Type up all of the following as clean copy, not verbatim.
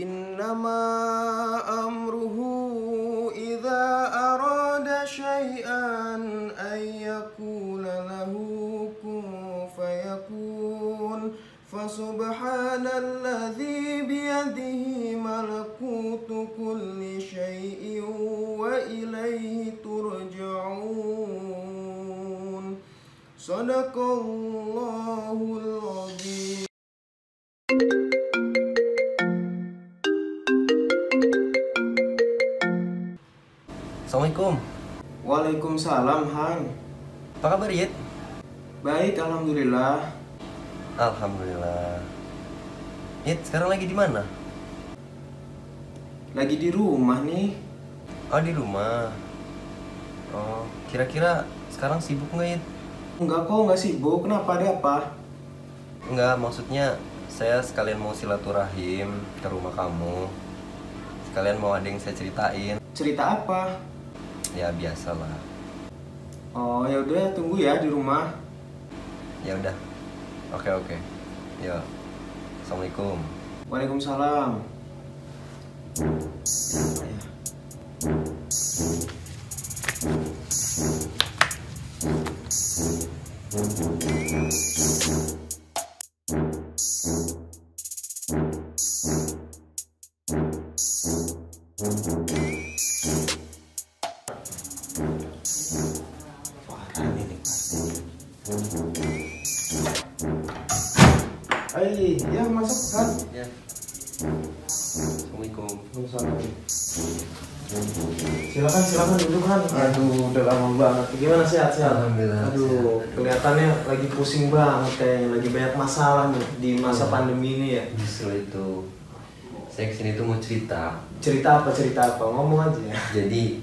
Innama amruhu idza arada syai'an ayyakula lahu kun fayakun. Fasubhanalladzi biyadihi malakutu kulli syai'in wa ilaihi turja'un. Shadaqallahul azim. Assalamualaikum. Waalaikumsalam, Han. Apa kabar, Yit? Baik, alhamdulillah. Alhamdulillah. Yit, sekarang lagi di mana? Lagi di rumah nih. Oh, di rumah. Oh, kira-kira sekarang sibuk nggak, Yit? Enggak kok, enggak sibuk. Kenapa, ada apa? Enggak, maksudnya saya sekalian mau silaturahim ke rumah kamu. Sekalian mau ada yang saya ceritain. Cerita apa? Ya, biasalah. Oh, ya udah, tunggu ya di rumah. Ya udah. Oke. Ya. Assalamualaikum. Waalaikumsalam. Ya masuk kan? Ya. Assalamualaikum. Silakan duduk, Han. Aduh, udah lama banget. Gimana, sehat? Alhamdulillah. Aduh, kelihatannya lagi pusing banget kayaknya, lagi banyak masalah nih di masa pandemi ini ya. Justru itu. Saya kesini tuh mau cerita. Cerita apa? Ngomong aja ya. Jadi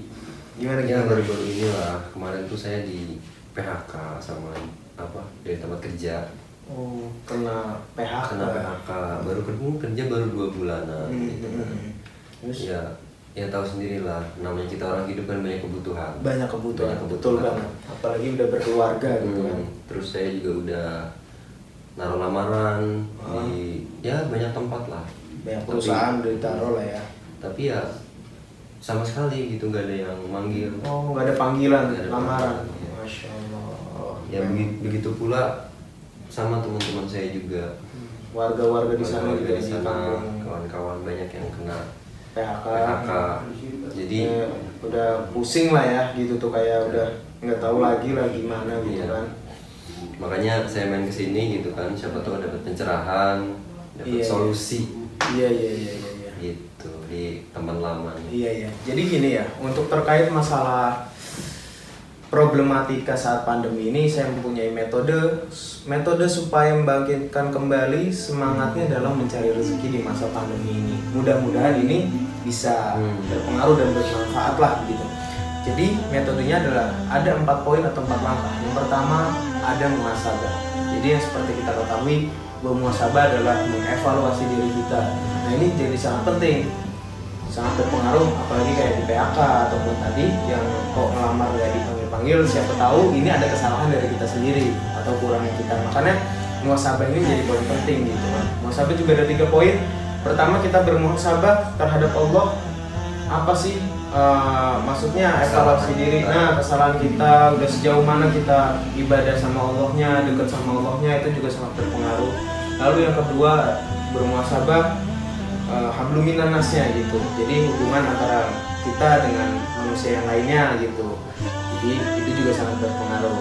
Gimana? ya baru-baru inilah kemarin tuh saya di PHK sama dari tempat kerja. Oh, kena PHK. Baru kerja baru 2 bulanan. Gitu. Terus? Ya tahu sendirilah, namanya kita orang hidup kan banyak kebutuhan. Banyak kebutuhan. Betul banget. Apalagi udah berkeluarga gitu kan. Terus saya juga udah naruh lamaran di banyak tempat lah. Banyak perusahaan udah ditaruh lah ya. Tapi ya sama sekali gitu nggak ada yang manggil. Oh, nggak ada panggilan lamaran. Ya. Masya Allah. Ya begitu pula sama teman-teman saya juga. Warga-warga di sana juga di sana, kawan-kawan banyak yang kena PHK. Jadi udah pusing lah ya gitu tuh, kayak udah nggak tahu lagi lah gimana gitu kan. Makanya saya main kesini gitu kan, siapa tahu dapat pencerahan, dapat solusi. Iya. Gitu di teman lama. Iya. Jadi gini ya, untuk terkait masalah problematika saat pandemi ini, saya mempunyai metode supaya membangkitkan kembali semangatnya dalam mencari rezeki di masa pandemi ini. Mudah-mudahan ini bisa berpengaruh dan bermanfaat lah gitu. Jadi metodenya adalah ada 4 poin atau 4 langkah. Yang pertama, ada muhasabah. Jadi yang seperti kita ketahui bahwa muhasabah adalah mengevaluasi diri kita. Nah, ini jadi sangat penting, sangat berpengaruh, apalagi kayak di PHK ataupun tadi yang kok ngelamar gak dipanggil, siapa tahu ini ada kesalahan dari kita sendiri atau kurangnya kita. Makanya muhasabah ini jadi poin penting gitu kan. Muhasabah juga ada 3 poin. Pertama, kita bermuhasabah terhadap Allah. Apa sih maksudnya evaluasi diri? Nah, kesalahan kita udah sejauh mana kita ibadah sama Allahnya, dekat sama Allahnya, itu juga sangat berpengaruh. Lalu yang kedua, bermuhasabah hablum minan nasnya gitu. Jadi hubungan antara kita dengan manusia yang lainnya gitu. Jadi itu juga sangat berpengaruh.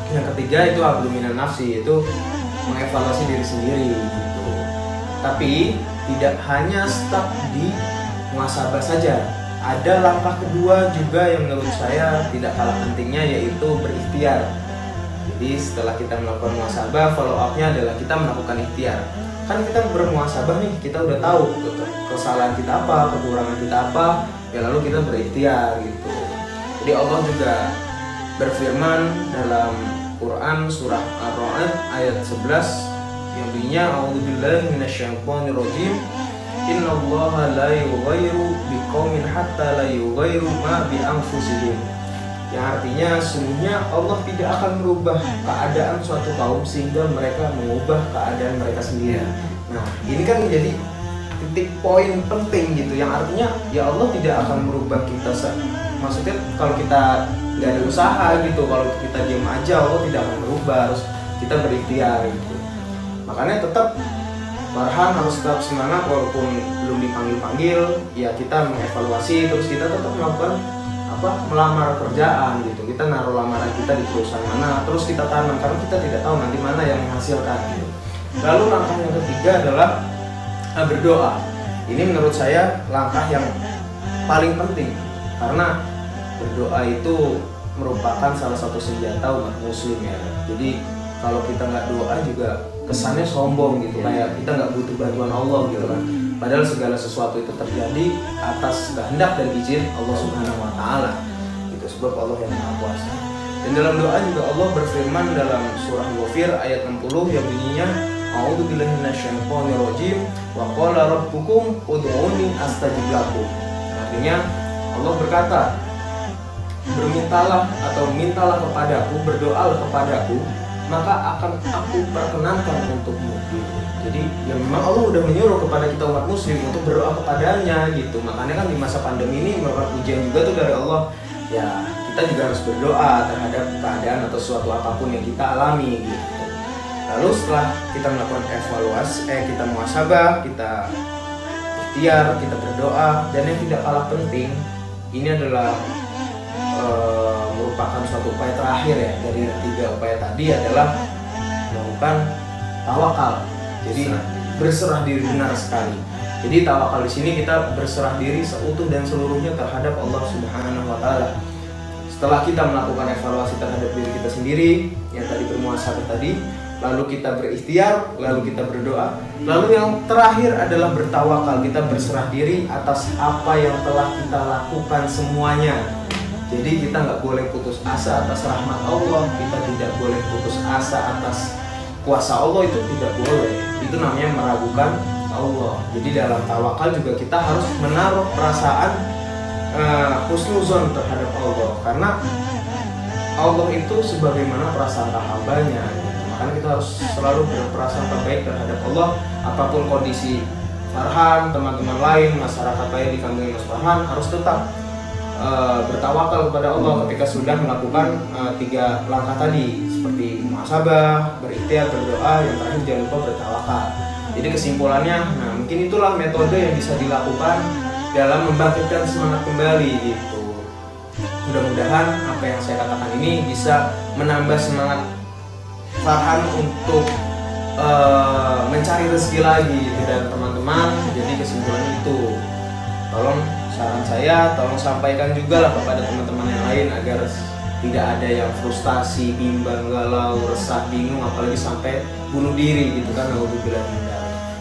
Yang ketiga itu hablum minan nafsi, itu mengevaluasi diri sendiri gitu. Tapi tidak hanya stuck di muhasabah saja. Ada langkah kedua juga yang menurut saya tidak kalah pentingnya, yaitu berikhtiar. Jadi setelah kita melakukan muhasabah, follow up-nya adalah kita melakukan ikhtiar. Kan kita bermuhasabah nih, kita udah tahu kesalahan kita apa, kekurangan kita apa, ya lalu kita berikhtiar gitu. Jadi Allah juga berfirman dalam Quran surah Ar-Ra'd ayat 11 yang bunyinya a'udzubillahi minasyaitonirrajim. Innallaha la yughayyiru biqaumin hatta la yughayyiru ma bi anfusihim. Yang artinya sungguhnya Allah tidak akan merubah keadaan suatu kaum sehingga mereka mengubah keadaan mereka sendiri. Nah, ini kan menjadi titik poin penting gitu, yang artinya ya Allah tidak akan merubah kita. Maksudnya kalau kita nggak ada usaha gitu, kalau kita diam aja Allah tidak akan merubah, harus kita berikhtiar gitu. Makanya tetap Farhan harus tetap semangat walaupun belum dipanggil-panggil, ya kita mengevaluasi, terus kita tetap melakukan melamar kerjaan gitu. Kita naruh lamaran kita di perusahaan mana, terus kita tanam, karena kita tidak tahu nanti mana yang menghasilkan gitu. Lalu langkah yang ketiga adalah berdoa. Ini menurut saya langkah yang paling penting, karena berdoa itu merupakan salah satu senjata umat muslim ya. Jadi kalau kita nggak doa juga kesannya sombong gitu, kayak kita nggak butuh bantuan Allah gitu kan. Padahal segala sesuatu itu terjadi atas kehendak dan izin Allah Subhanahu wa taala. Itu sebab Allah yang Maha Kuasa. Dan dalam doa juga Allah berfirman dalam surah Ghafir ayat 60 yang bunyinya A'udzubillahi minasyaitonir rajim wa qala rabbukum ud'uni astajib lakum. Artinya Allah berkata, bermintalah atau mintalah kepadaku, berdoalah kepadaku, maka akan aku perkenankan untukmu gitu. Jadi ya memang Allah udah menyuruh kepada kita umat muslim untuk berdoa kepadanya gitu. Makanya kan di masa pandemi ini merupakan ujian juga tuh dari Allah. Ya kita juga harus berdoa terhadap keadaan atau suatu apapun yang kita alami gitu. Lalu setelah kita melakukan evaluasi, kita muhasabah, kita ikhtiar, kita berdoa, dan yang tidak kalah penting ini adalah merupakan suatu upaya terakhir ya dari 3 upaya tadi adalah melakukan tawakal. Jadi berserah diri, benar sekali. Jadi tawakal di sini kita berserah diri seutuh dan seluruhnya terhadap Allah Subhanahu wa taala. Setelah kita melakukan evaluasi terhadap diri kita sendiri yang tadi bermuhasabah tadi, lalu kita berikhtiar, lalu kita berdoa, lalu yang terakhir adalah bertawakal. Kita berserah diri atas apa yang telah kita lakukan semuanya. Jadi kita nggak boleh putus asa atas rahmat Allah, kita tidak boleh putus asa atas kuasa Allah, itu tidak boleh. Itu namanya meragukan Allah. Jadi dalam tawakal juga kita harus menaruh perasaan husnuzon terhadap Allah, karena Allah itu sebagaimana perasaan hambanya. Makanya kita harus selalu berprasangka baik terhadap Allah. Apapun kondisi Farhan, teman-teman lain, masyarakat lain di kampung Mas Farhan harus tetap bertawakal kepada Allah ketika sudah melakukan 3 langkah tadi, seperti muhasabah, berikhtiar, berdoa, yang terakhir jangan lupa bertawakal. Jadi kesimpulannya, nah mungkin itulah metode yang bisa dilakukan dalam membangkitkan semangat kembali gitu. Mudah-mudahan apa yang saya katakan ini bisa menambah semangat Farhan untuk mencari rezeki lagi gitu, dan teman-teman. Jadi kesimpulannya itu, tolong saran saya, tolong sampaikan juga lah kepada teman-teman yang lain agar tidak ada yang frustasi, bimbang, galau, resah, bingung, apalagi sampai bunuh diri gitu kan. Alhamdulillah.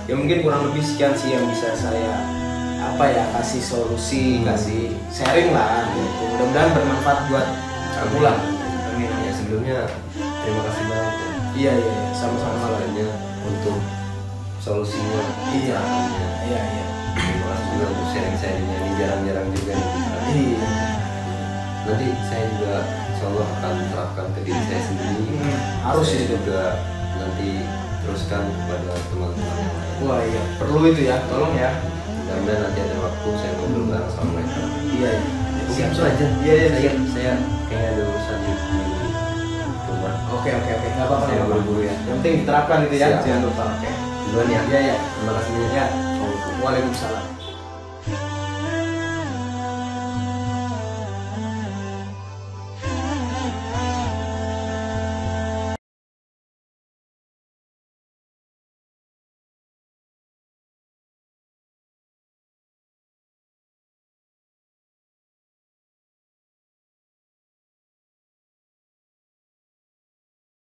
Ya mungkin kurang lebih sekian sih yang bisa saya kasih solusi, kasih sharing lah gitu. Mudah-mudahan bermanfaat buat kamu lah. Amin. Ya sebelumnya terima kasih banyak ya. Iya, sama-sama lah untuk solusinya. Iya. Terima kasih juga untuk sharing-sharingnya, ini jarang-jarang juga nih. Iya. Nanti saya juga insyaallah akan terapkan ke diri saya sendiri. Harus saya itu juga nanti teruskan kepada teman-teman yang lain. Wah iya, perlu itu ya, tolong ya. Mudah-mudahan nanti ada waktu saya ngobrol bareng sama mereka. Iya. Mungkin itu aja. Iya. Saya kayaknya ada urusan di rumah. Oke, nggak apa-apa. Saya buru-buru ya. Yang penting diterapkan itu ya. Siap. Jangan lupa. Oke. Duluan ya. Iya. Terima kasih. Ya. Waalaikumsalam.